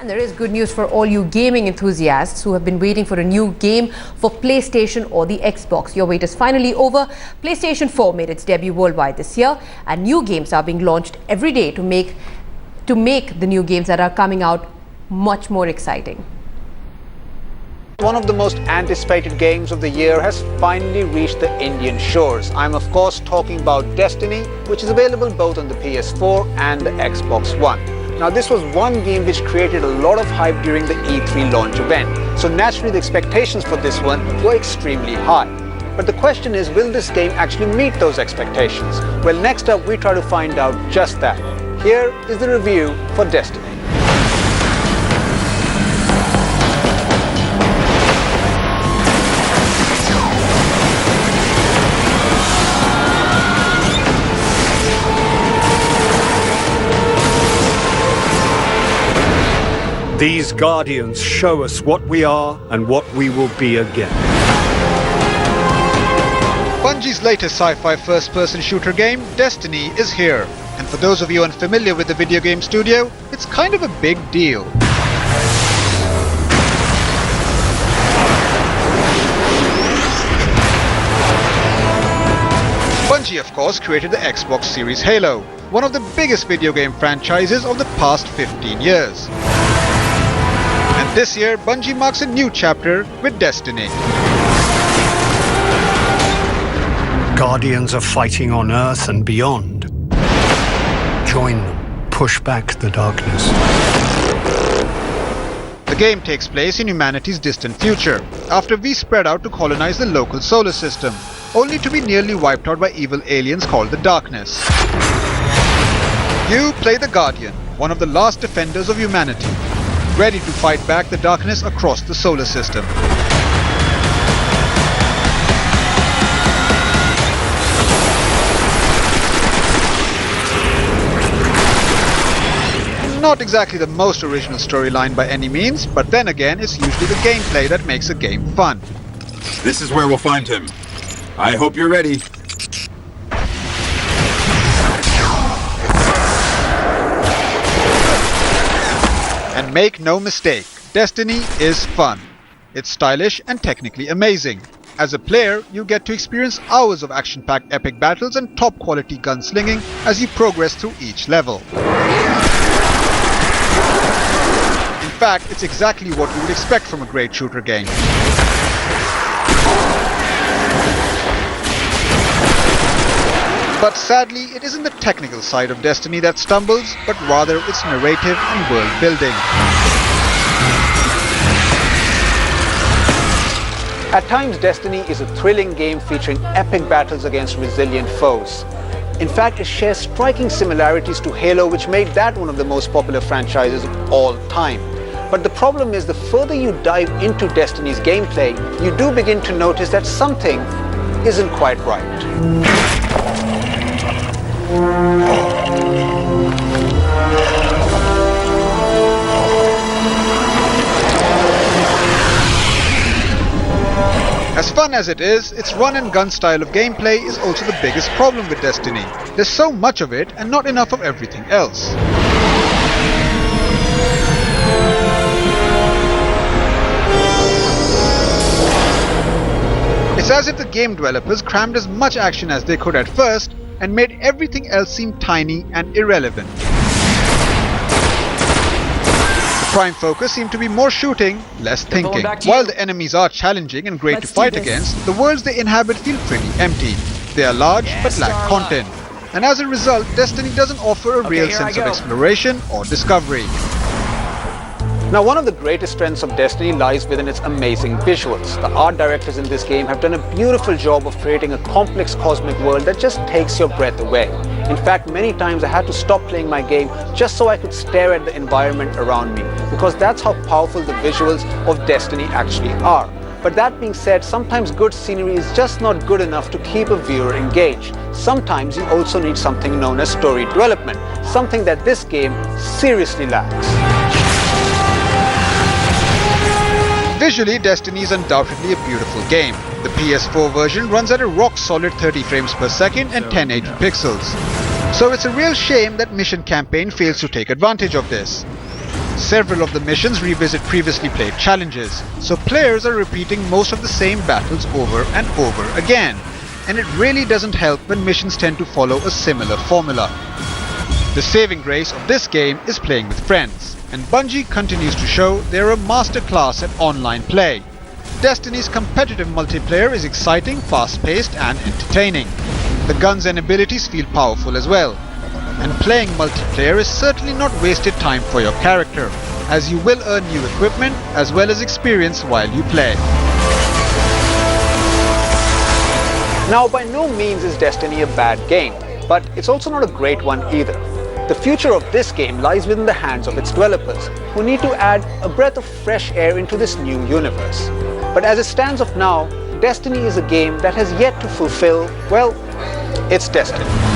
And there is good news for all you gaming enthusiasts who have been waiting for a new game for PlayStation or the Xbox. Your wait is finally over. PlayStation 4 made its debut worldwide this year, and new games are being launched every day to make the new games that are coming out much more exciting. One of the most anticipated games of the year has finally reached the Indian shores. I'm of course talking about Destiny, which is available both on the PS4 and the Xbox One. Now this was one game which created a lot of hype during the E3 launch event. So naturally the expectations for this one were extremely high. But the question is, will this game actually meet those expectations? Well, next up we try to find out just that. Here is the review for Destiny. These Guardians show us what we are and what we will be again. Bungie's latest sci-fi first-person shooter game, Destiny, is here. And for those of you unfamiliar with the video game studio, it's kind of a big deal. Bungie, of course, created the Xbox Series Halo, one of the biggest video game franchises of the past 15 years. And this year, Bungie marks a new chapter with Destiny. Guardians are fighting on Earth and beyond. Join them. Push back the darkness. The game takes place in humanity's distant future, after we spread out to colonize the local solar system, only to be nearly wiped out by evil aliens called the Darkness. You play the Guardian, one of the last defenders of humanity, ready to fight back the darkness across the solar system. Not exactly the most original storyline by any means, but then again, it's usually the gameplay that makes a game fun. This is where we'll find him. I hope you're ready. And make no mistake, Destiny is fun. It's stylish and technically amazing. As a player, you get to experience hours of action-packed epic battles and top-quality gunslinging as you progress through each level. In fact, it's exactly what you would expect from a great shooter game. But sadly, it isn't the technical side of Destiny that stumbles, but rather its narrative and world building. At times, Destiny is a thrilling game featuring epic battles against resilient foes. In fact, it shares striking similarities to Halo, which made that one of the most popular franchises of all time. But the problem is, the further you dive into Destiny's gameplay, you do begin to notice that something isn't quite right. As fun as it is, its run and gun style of gameplay is also the biggest problem with Destiny. There's so much of it and not enough of everything else. It's as if the game developers crammed as much action as they could at first and made everything else seem tiny and irrelevant. The prime focus seemed to be more shooting, less thinking. While the enemies are challenging and great to fight against, the worlds they inhabit feel pretty empty. They are large but lack content. And as a result, Destiny doesn't offer a real sense of exploration or discovery. Now, one of the greatest strengths of Destiny lies within its amazing visuals. The art directors in this game have done a beautiful job of creating a complex cosmic world that just takes your breath away. In fact, many times I had to stop playing my game just so I could stare at the environment around me, because that's how powerful the visuals of Destiny actually are. But that being said, sometimes good scenery is just not good enough to keep a viewer engaged. Sometimes you also need something known as story development, something that this game seriously lacks. Visually, Destiny is undoubtedly a beautiful game. The PS4 version runs at a rock-solid 30 frames per second and 1080 pixels. So it's a real shame that Mission Campaign fails to take advantage of this. Several of the missions revisit previously played challenges, so players are repeating most of the same battles over and over again, and it really doesn't help when missions tend to follow a similar formula. The saving grace of this game is playing with friends, and Bungie continues to show they're a masterclass at online play. Destiny's competitive multiplayer is exciting, fast-paced and entertaining. The guns and abilities feel powerful as well. And playing multiplayer is certainly not wasted time for your character, as you will earn new equipment as well as experience while you play. Now, by no means is Destiny a bad game, but it's also not a great one either. The future of this game lies within the hands of its developers, who need to add a breath of fresh air into this new universe. But as it stands of now, Destiny is a game that has yet to fulfill, well, its destiny.